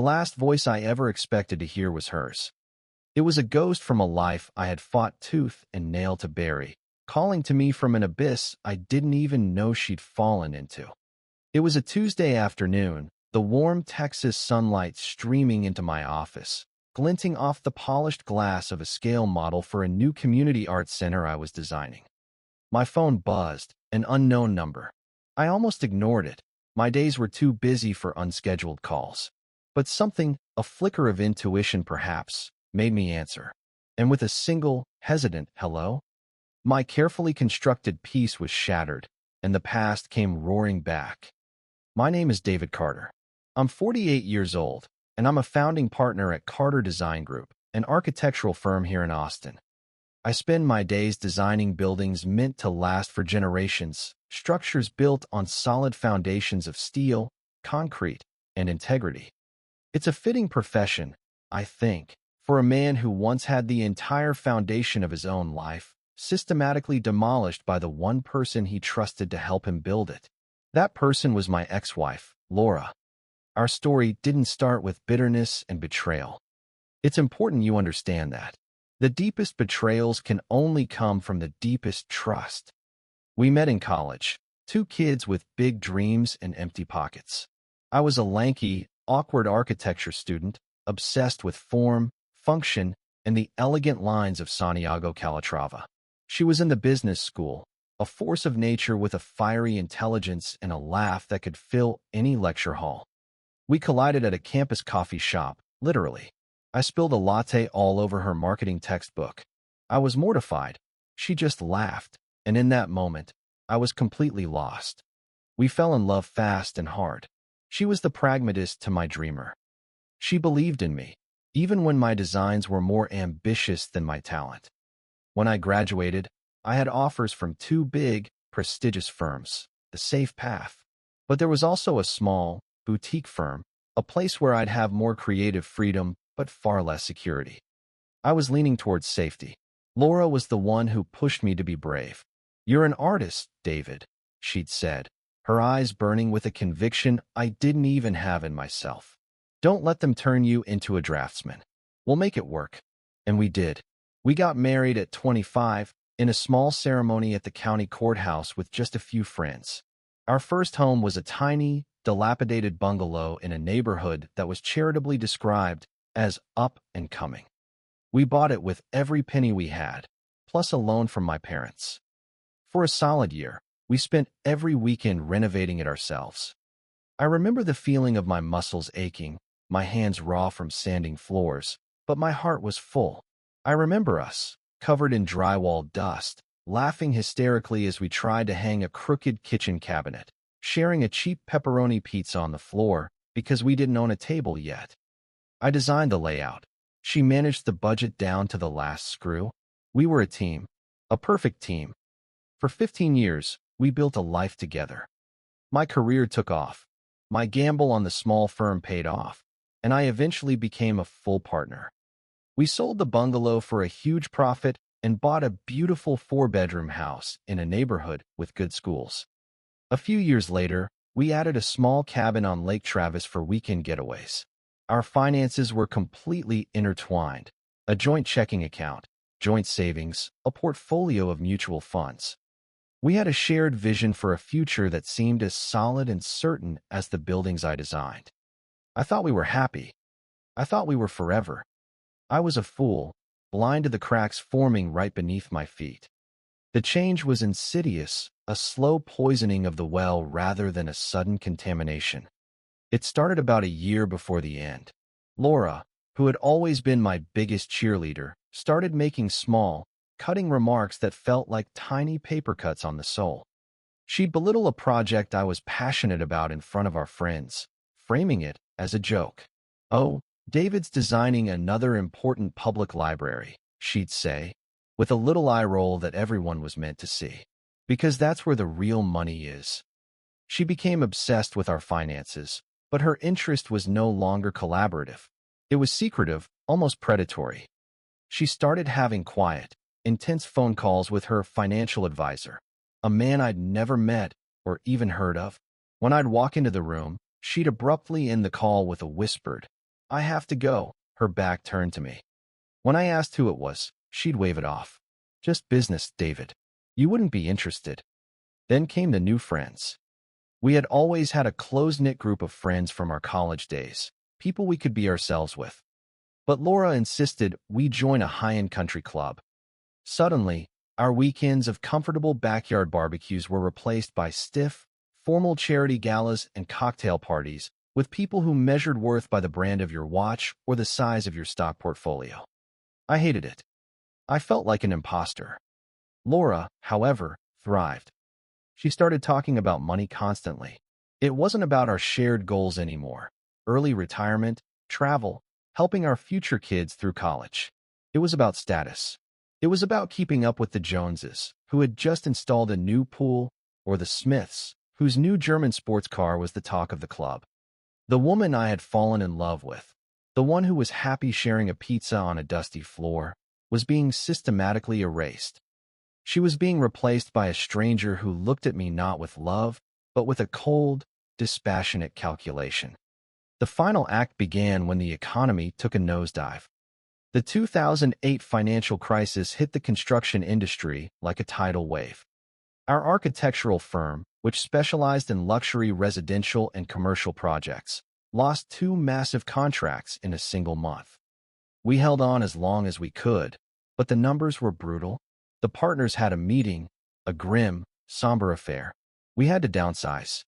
last voice I ever expected to hear was hers. It was a ghost from a life I had fought tooth and nail to bury, calling to me from an abyss I didn't even know she'd fallen into. It was a Tuesday afternoon, the warm Texas sunlight streaming into my office, glinting off the polished glass of a scale model for a new community arts center I was designing. My phone buzzed, an unknown number. I almost ignored it. My days were too busy for unscheduled calls. But something, a flicker of intuition perhaps, made me answer. And with a single, hesitant hello, my carefully constructed peace was shattered, and the past came roaring back. My name is David Carter. I'm 48 years old, and I'm a founding partner at Carter Design Group, an architectural firm here in Austin. I spend my days designing buildings meant to last for generations, structures built on solid foundations of steel, concrete, and integrity. It's a fitting profession, I think, for a man who once had the entire foundation of his own life systematically demolished by the one person he trusted to help him build it. That person was my ex-wife, Laura. Our story didn't start with bitterness and betrayal. It's important you understand that. The deepest betrayals can only come from the deepest trust. We met in college, two kids with big dreams and empty pockets. I was a lanky, awkward architecture student, obsessed with form, function, and the elegant lines of Santiago Calatrava. She was in the business school, a force of nature with a fiery intelligence and a laugh that could fill any lecture hall. We collided at a campus coffee shop, literally. I spilled a latte all over her marketing textbook. I was mortified. She just laughed, and in that moment, I was completely lost. We fell in love fast and hard. She was the pragmatist to my dreamer. She believed in me, even when my designs were more ambitious than my talent. When I graduated, I had offers from two big, prestigious firms, the safe path. But there was also a small, boutique firm, a place where I'd have more creative freedom but far less security. I was leaning towards safety. Laura was the one who pushed me to be brave. "You're an artist, David," she'd said, her eyes burning with a conviction I didn't even have in myself. "Don't let them turn you into a draftsman. We'll make it work." And we did. We got married at 25 in a small ceremony at the county courthouse with just a few friends. Our first home was a tiny, dilapidated bungalow in a neighborhood that was charitably described as up and coming. We bought it with every penny we had, plus a loan from my parents. For a solid year, we spent every weekend renovating it ourselves. I remember the feeling of my muscles aching, my hands raw from sanding floors, but my heart was full. I remember us, covered in drywall dust, laughing hysterically as we tried to hang a crooked kitchen cabinet, sharing a cheap pepperoni pizza on the floor because we didn't own a table yet. I designed the layout. She managed the budget down to the last screw. We were a team, a perfect team. For 15 years, we built a life together. My career took off. My gamble on the small firm paid off, and I eventually became a full partner. We sold the bungalow for a huge profit and bought a beautiful 4-bedroom house in a neighborhood with good schools. A few years later, we added a small cabin on Lake Travis for weekend getaways. Our finances were completely intertwined, a joint checking account, joint savings, a portfolio of mutual funds. We had a shared vision for a future that seemed as solid and certain as the buildings I designed. I thought we were happy. I thought we were forever. I was a fool, blind to the cracks forming right beneath my feet. The change was insidious, a slow poisoning of the well rather than a sudden contamination. It started about a year before the end. Laura, who had always been my biggest cheerleader, started making small, cutting remarks that felt like tiny paper cuts on the soul. She'd belittle a project I was passionate about in front of our friends, framing it as a joke. "Oh, David's designing another important public library," she'd say, with a little eye roll that everyone was meant to see. "Because that's where the real money is." She became obsessed with our finances, but her interest was no longer collaborative. It was secretive, almost predatory. She started having quiet, intense phone calls with her financial advisor, a man I'd never met or even heard of. When I'd walk into the room, she'd abruptly end the call with a whispered, I have to go. Her back turned to me. When I asked who it was, she'd wave it off. Just business, David. You wouldn't be interested. Then came the new friends. We had always had a close-knit group of friends from our college days, people we could be ourselves with. But Laura insisted we join a high-end country club. Suddenly, our weekends of comfortable backyard barbecues were replaced by stiff, formal charity galas and cocktail parties with people who measured worth by the brand of your watch or the size of your stock portfolio. I hated it. I felt like an imposter. Laura, however, thrived. She started talking about money constantly. It wasn't about our shared goals anymore. Early retirement, travel, helping our future kids through college. It was about status. It was about keeping up with the Joneses, who had just installed a new pool, or the Smiths, whose new German sports car was the talk of the club. The woman I had fallen in love with, the one who was happy sharing a pizza on a dusty floor, was being systematically erased. She was being replaced by a stranger who looked at me not with love, but with a cold, dispassionate calculation. The final act began when the economy took a nosedive. The 2008 financial crisis hit the construction industry like a tidal wave. Our architectural firm, which specialized in luxury residential and commercial projects, lost 2 massive contracts in a single month. We held on as long as we could, but the numbers were brutal. The partners had a meeting, a grim, somber affair. We had to downsize.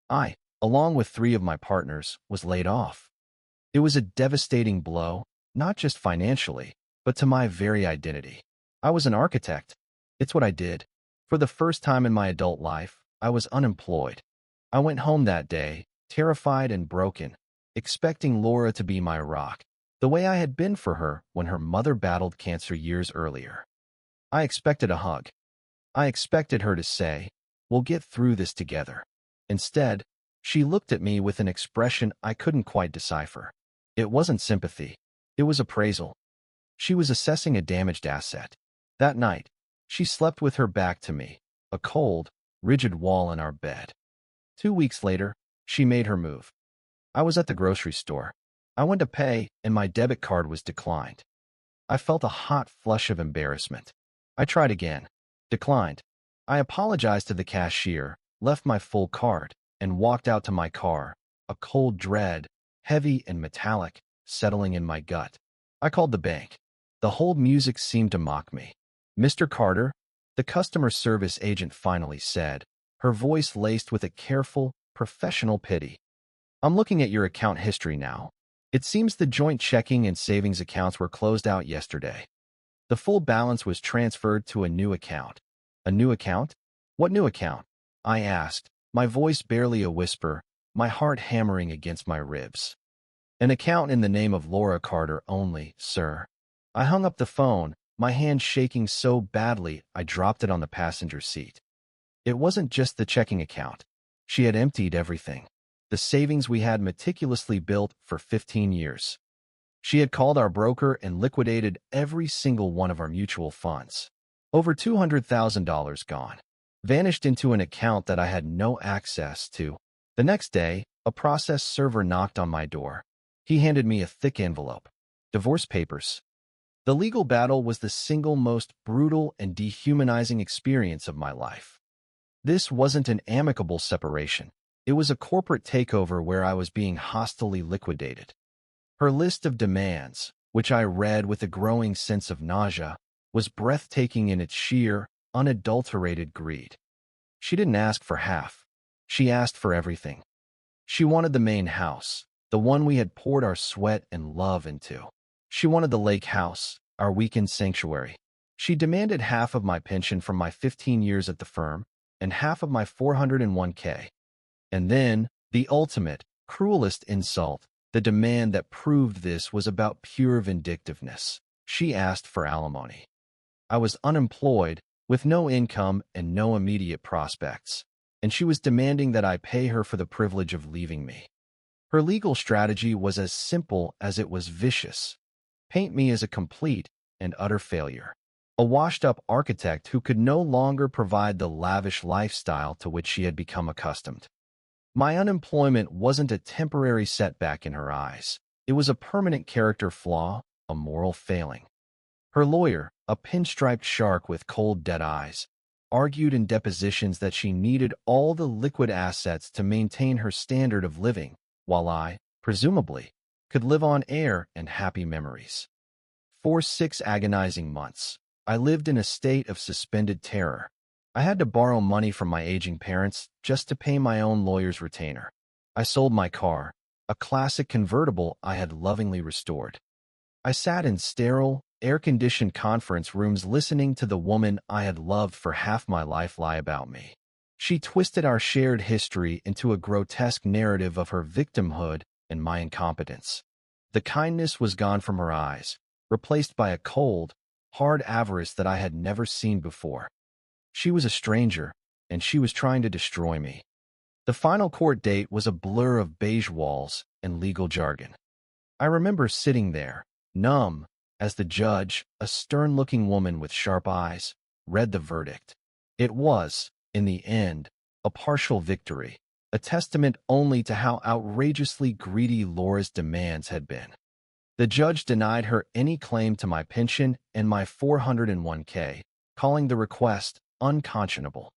I, along with 3 of my partners, was laid off. It was a devastating blow, not just financially, but to my very identity. I was an architect. It's what I did. For the first time in my adult life, I was unemployed. I went home that day, terrified and broken, expecting Laura to be my rock, the way I had been for her when her mother battled cancer years earlier. I expected a hug. I expected her to say, "We'll get through this together." Instead, she looked at me with an expression I couldn't quite decipher. It wasn't sympathy. It was appraisal. She was assessing a damaged asset. That night, she slept with her back to me, a cold, rigid wall in our bed. 2 weeks later, she made her move. I was at the grocery store. I went to pay, and my debit card was declined. I felt a hot flush of embarrassment. I tried again. Declined. I apologized to the cashier, left my full card, and walked out to my car, a cold dread, heavy and metallic, settling in my gut. I called the bank. The hold music seemed to mock me. "Mr. Carter," the customer service agent finally said, her voice laced with a careful, professional pity. "I'm looking at your account history now. It seems the joint checking and savings accounts were closed out yesterday. The full balance was transferred to a new account." "A new account? What new account?" I asked, my voice barely a whisper, my heart hammering against my ribs. "An account in the name of Laura Carter only, sir." I hung up the phone, my hand shaking so badly I dropped it on the passenger seat. It wasn't just the checking account. She had emptied everything. The savings we had meticulously built for 15 years. She had called our broker and liquidated every single one of our mutual funds. Over $200,000 gone. Vanished into an account that I had no access to. The next day, a process server knocked on my door. He handed me a thick envelope. Divorce papers. The legal battle was the single most brutal and dehumanizing experience of my life. This wasn't an amicable separation. It was a corporate takeover where I was being hostilely liquidated. Her list of demands, which I read with a growing sense of nausea, was breathtaking in its sheer, unadulterated greed. She didn't ask for half. She asked for everything. She wanted the main house, the one we had poured our sweat and love into. She wanted the lake house, our weekend sanctuary. She demanded half of my pension from my 15 years at the firm and half of my 401k. And then, the ultimate, cruelest insult, the demand that proved this was about pure vindictiveness. She asked for alimony. I was unemployed, with no income and no immediate prospects, and she was demanding that I pay her for the privilege of leaving me. Her legal strategy was as simple as it was vicious. Paint me as a complete and utter failure. A washed-up architect who could no longer provide the lavish lifestyle to which she had become accustomed. My unemployment wasn't a temporary setback in her eyes. It was a permanent character flaw, a moral failing. Her lawyer, a pinstriped shark with cold, dead eyes, argued in depositions that she needed all the liquid assets to maintain her standard of living, while I, presumably, could live on air and happy memories. For 6 agonizing months, I lived in a state of suspended terror. I had to borrow money from my aging parents just to pay my own lawyer's retainer. I sold my car, a classic convertible I had lovingly restored. I sat in sterile, air-conditioned conference rooms listening to the woman I had loved for half my life lie about me. She twisted our shared history into a grotesque narrative of her victimhood and my incompetence. The kindness was gone from her eyes, replaced by a cold, hard avarice that I had never seen before. She was a stranger, and she was trying to destroy me. The final court date was a blur of beige walls and legal jargon. I remember sitting there, numb, as the judge, a stern-looking woman with sharp eyes, read the verdict. It was, in the end, a partial victory, a testament only to how outrageously greedy Laura's demands had been. The judge denied her any claim to my pension and my 401k, calling the request unconscionable.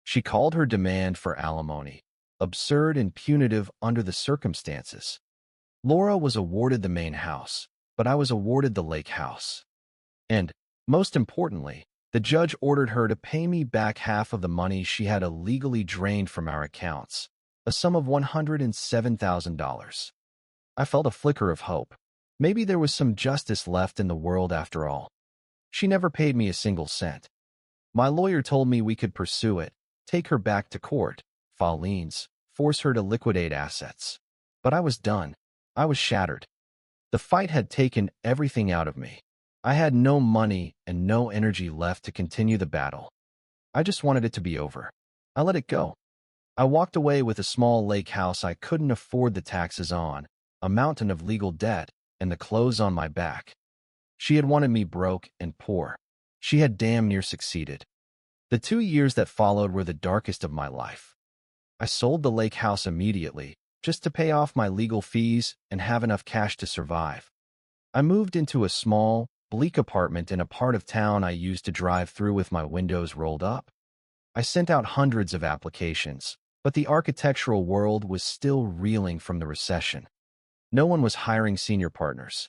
She called her demand for alimony absurd and punitive under the circumstances. Laura was awarded the main house, but I was awarded the lake house. And, most importantly, the judge ordered her to pay me back half of the money she had illegally drained from our accounts, a sum of $107,000. I felt a flicker of hope. Maybe there was some justice left in the world after all. She never paid me a single cent. My lawyer told me we could pursue it, take her back to court, file liens, force her to liquidate assets. But I was done. I was shattered. The fight had taken everything out of me. I had no money and no energy left to continue the battle. I just wanted it to be over. I let it go. I walked away with a small lake house I couldn't afford the taxes on, a mountain of legal debt, and the clothes on my back. She had wanted me broke and poor. She had damn near succeeded. The 2 years that followed were the darkest of my life. I sold the lake house immediately, just to pay off my legal fees and have enough cash to survive. I moved into a small, bleak apartment in a part of town I used to drive through with my windows rolled up. I sent out hundreds of applications, but the architectural world was still reeling from the recession. No one was hiring senior partners.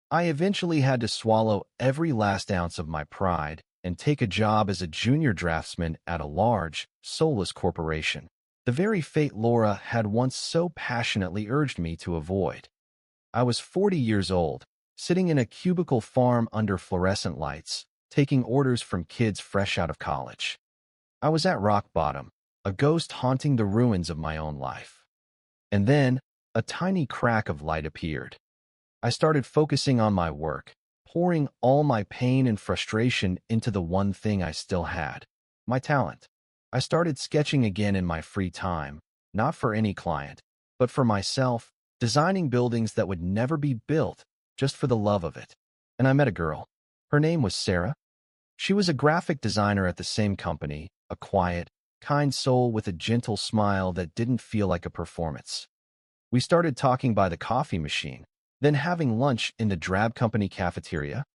I eventually had to swallow every last ounce of my pride and take a job as a junior draftsman at a large, soulless corporation, the very fate Laura had once so passionately urged me to avoid. I was 40 years old, sitting in a cubicle farm under fluorescent lights, taking orders from kids fresh out of college. I was at rock bottom, a ghost haunting the ruins of my own life. And then, a tiny crack of light appeared. I started focusing on my work, pouring all my pain and frustration into the one thing I still had, my talent. I started sketching again in my free time, not for any client, but for myself, designing buildings that would never be built, just for the love of it. And I met a girl. Her name was Sarah. She was a graphic designer at the same company, a quiet, kind soul with a gentle smile that didn't feel like a performance. We started talking by the coffee machine, then having lunch in the drab company cafeteria.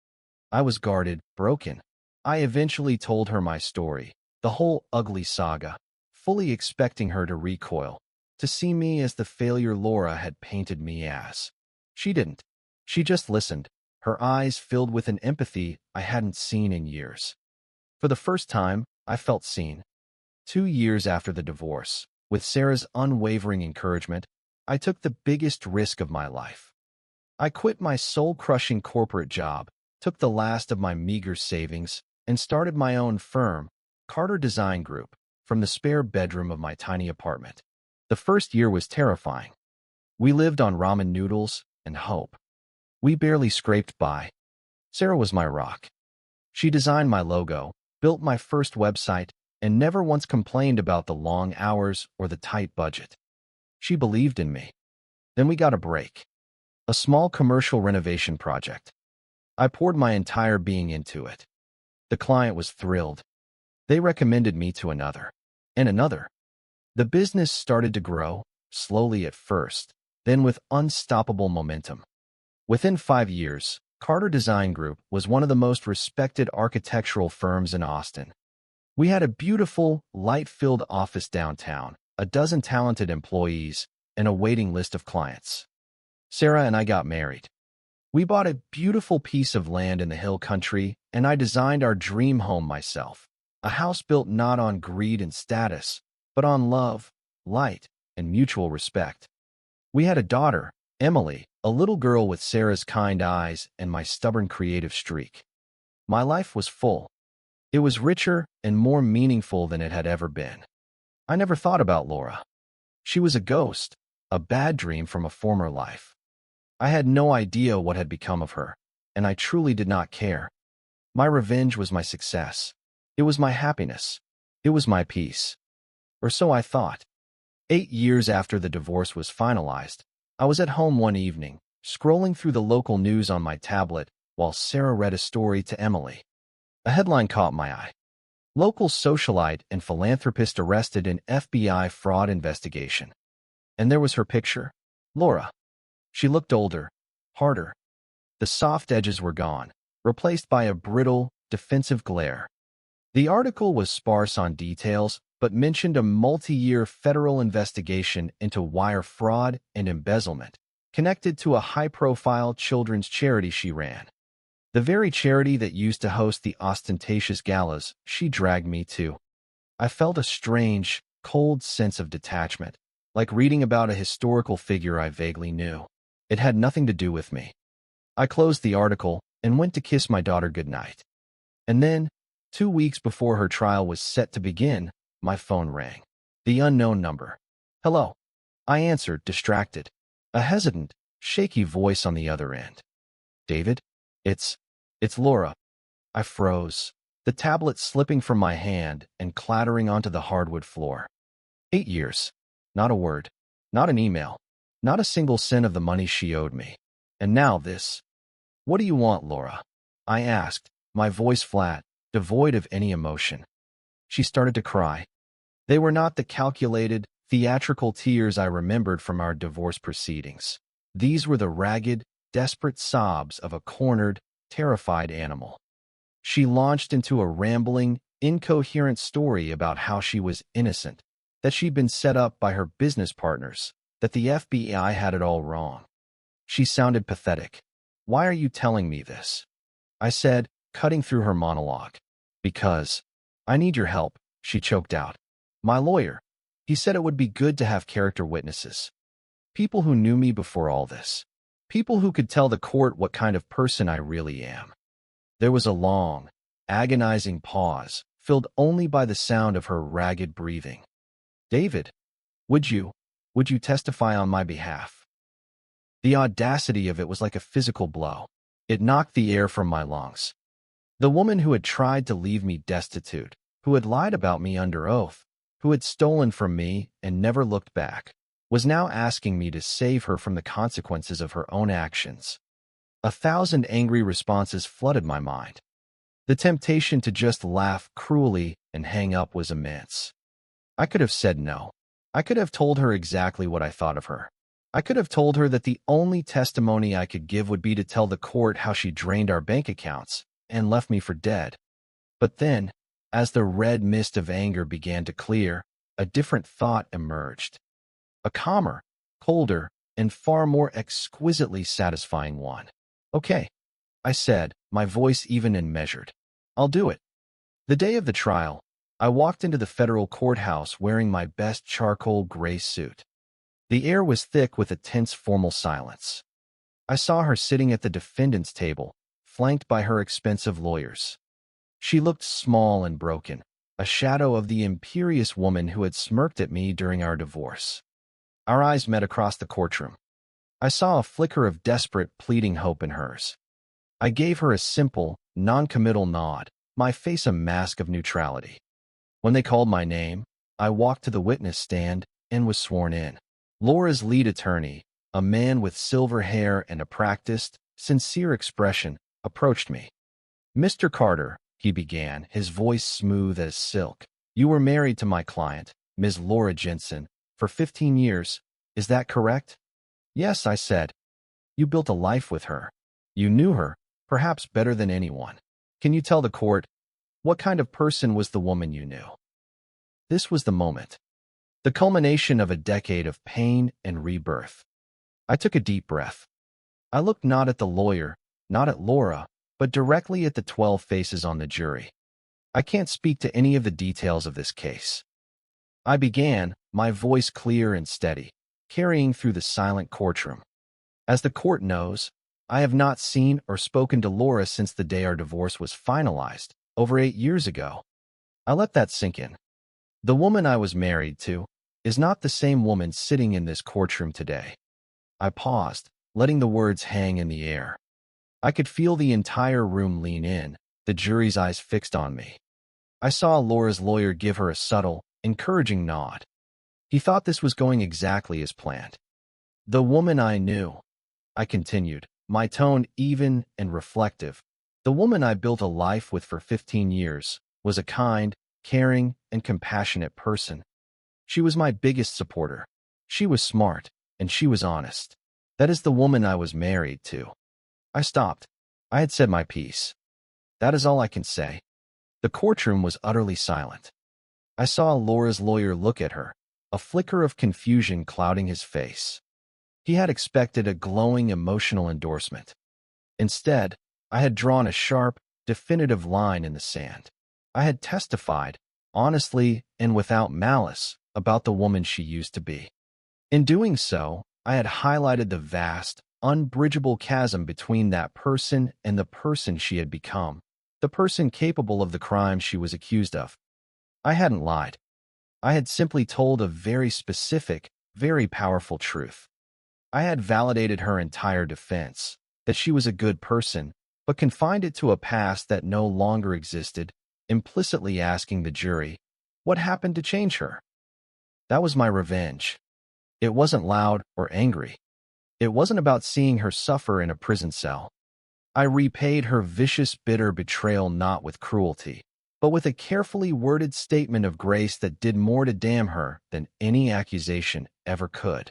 I was guarded, broken. I eventually told her my story, the whole ugly saga, fully expecting her to recoil, to see me as the failure Laura had painted me as. She didn't. She just listened, her eyes filled with an empathy I hadn't seen in years. For the first time, I felt seen. 2 years after the divorce, with Sarah's unwavering encouragement, I took the biggest risk of my life. I quit my soul-crushing corporate job, took the last of my meager savings, and started my own firm, Carter Design Group, from the spare bedroom of my tiny apartment. The first year was terrifying. We lived on ramen noodles and hope. We barely scraped by. Sarah was my rock. She designed my logo, built my first website, and never once complained about the long hours or the tight budget. She believed in me. Then we got a break. A small commercial renovation project. I poured my entire being into it. The client was thrilled. They recommended me to another, and another. The business started to grow, slowly at first, then with unstoppable momentum. Within 5 years, Carter Design Group was one of the most respected architectural firms in Austin. We had a beautiful, light-filled office downtown, a dozen talented employees, and a waiting list of clients. Sarah and I got married. We bought a beautiful piece of land in the hill country, and I designed our dream home myself, a house built not on greed and status, but on love, light, and mutual respect. We had a daughter, Emily, a little girl with Sarah's kind eyes and my stubborn creative streak. My life was full. It was richer and more meaningful than it had ever been. I never thought about Laura. She was a ghost, a bad dream from a former life. I had no idea what had become of her, and I truly did not care. My revenge was my success. It was my happiness. It was my peace. Or so I thought. 8 years after the divorce was finalized, I was at home one evening, scrolling through the local news on my tablet while Sarah read a story to Emily. A headline caught my eye. Local socialite and philanthropist arrested in FBI fraud investigation. And there was her picture, Laura. She looked older, harder. The soft edges were gone, replaced by a brittle, defensive glare. The article was sparse on details, but mentioned a multi-year federal investigation into wire fraud and embezzlement, connected to a high-profile children's charity she ran. The very charity that used to host the ostentatious galas she dragged me to. I felt a strange, cold sense of detachment, like reading about a historical figure I vaguely knew. It had nothing to do with me. I closed the article and went to kiss my daughter goodnight. And then, 2 weeks before her trial was set to begin, my phone rang. The unknown number. Hello. I answered, distracted. A hesitant, shaky voice on the other end. David? It's Laura. I froze, the tablet slipping from my hand and clattering onto the hardwood floor. 8 years. Not a word. Not an email. Not a single cent of the money she owed me. And now this. What do you want, Laura? I asked, my voice flat, devoid of any emotion. She started to cry. They were not the calculated, theatrical tears I remembered from our divorce proceedings. These were the ragged, desperate sobs of a cornered, terrified animal. She launched into a rambling, incoherent story about how she was innocent, that she'd been set up by her business partners, that the FBI had it all wrong. She sounded pathetic. Why are you telling me this? I said, cutting through her monologue. Because I need your help, she choked out. My lawyer. He said it would be good to have character witnesses. People who knew me before all this. People who could tell the court what kind of person I really am. There was a long, agonizing pause, filled only by the sound of her ragged breathing. David, would you testify on my behalf? The audacity of it was like a physical blow. It knocked the air from my lungs. The woman who had tried to leave me destitute, who had lied about me under oath, who had stolen from me and never looked back, was now asking me to save her from the consequences of her own actions. 1,000 angry responses flooded my mind. The temptation to just laugh cruelly and hang up was immense. I could have said no. I could have told her exactly what I thought of her. I could have told her that the only testimony I could give would be to tell the court how she drained our bank accounts and left me for dead. But then, as the red mist of anger began to clear, a different thought emerged. A calmer, colder, and far more exquisitely satisfying one. Okay, I said, my voice even and measured. I'll do it. The day of the trial, I walked into the federal courthouse wearing my best charcoal gray suit. The air was thick with a tense formal silence. I saw her sitting at the defendant's table, flanked by her expensive lawyers. She looked small and broken, a shadow of the imperious woman who had smirked at me during our divorce. Our eyes met across the courtroom. I saw a flicker of desperate, pleading hope in hers. I gave her a simple, non-committal nod, my face a mask of neutrality. When they called my name, I walked to the witness stand and was sworn in. Laura's lead attorney, a man with silver hair and a practiced, sincere expression, approached me. Mr. Carter, he began, his voice smooth as silk. You were married to my client, Ms. Laura Jensen, for 15 years. Is that correct? Yes, I said. You built a life with her. You knew her, perhaps better than anyone. Can you tell the court, what kind of person was the woman you knew? This was the moment. The culmination of a decade of pain and rebirth. I took a deep breath. I looked not at the lawyer, not at Laura, but directly at the 12 faces on the jury. I can't speak to any of the details of this case. I began, my voice clear and steady, carrying through the silent courtroom. As the court knows, I have not seen or spoken to Laura since the day our divorce was finalized, over 8 years ago. I let that sink in. The woman I was married to is not the same woman sitting in this courtroom today. I paused, letting the words hang in the air. I could feel the entire room lean in, the jury's eyes fixed on me. I saw Laura's lawyer give her a subtle, encouraging nod. He thought this was going exactly as planned. The woman I knew, I continued, my tone even and reflective. The woman I built a life with for 15 years was a kind, caring, and compassionate person. She was my biggest supporter. She was smart, and she was honest. That is the woman I was married to. I stopped. I had said my piece. That is all I can say. The courtroom was utterly silent. I saw Laura's lawyer look at her, a flicker of confusion clouding his face. He had expected a glowing emotional endorsement. Instead, I had drawn a sharp, definitive line in the sand. I had testified, honestly and without malice, about the woman she used to be. In doing so, I had highlighted the vast, unbridgeable chasm between that person and the person she had become, the person capable of the crime she was accused of. I hadn't lied. I had simply told a very specific, very powerful truth. I had validated her entire defense, that she was a good person, but confined it to a past that no longer existed, implicitly asking the jury, what happened to change her? That was my revenge. It wasn't loud or angry. It wasn't about seeing her suffer in a prison cell. I repaid her vicious, bitter betrayal not with cruelty, but with a carefully worded statement of grace that did more to damn her than any accusation ever could.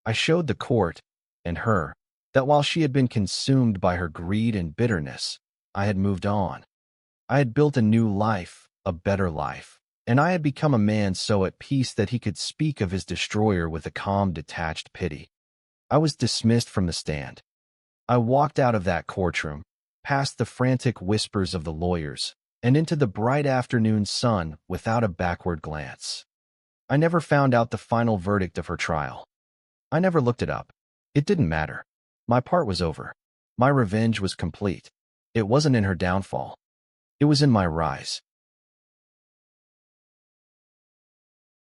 I showed the court, and her, that while she had been consumed by her greed and bitterness, I had moved on. I had built a new life, a better life, and I had become a man so at peace that he could speak of his destroyer with a calm, detached pity. I was dismissed from the stand. I walked out of that courtroom, past the frantic whispers of the lawyers, and into the bright afternoon sun without a backward glance. I never found out the final verdict of her trial. I never looked it up. It didn't matter. My part was over. My revenge was complete. It wasn't in her downfall. It was in my rise.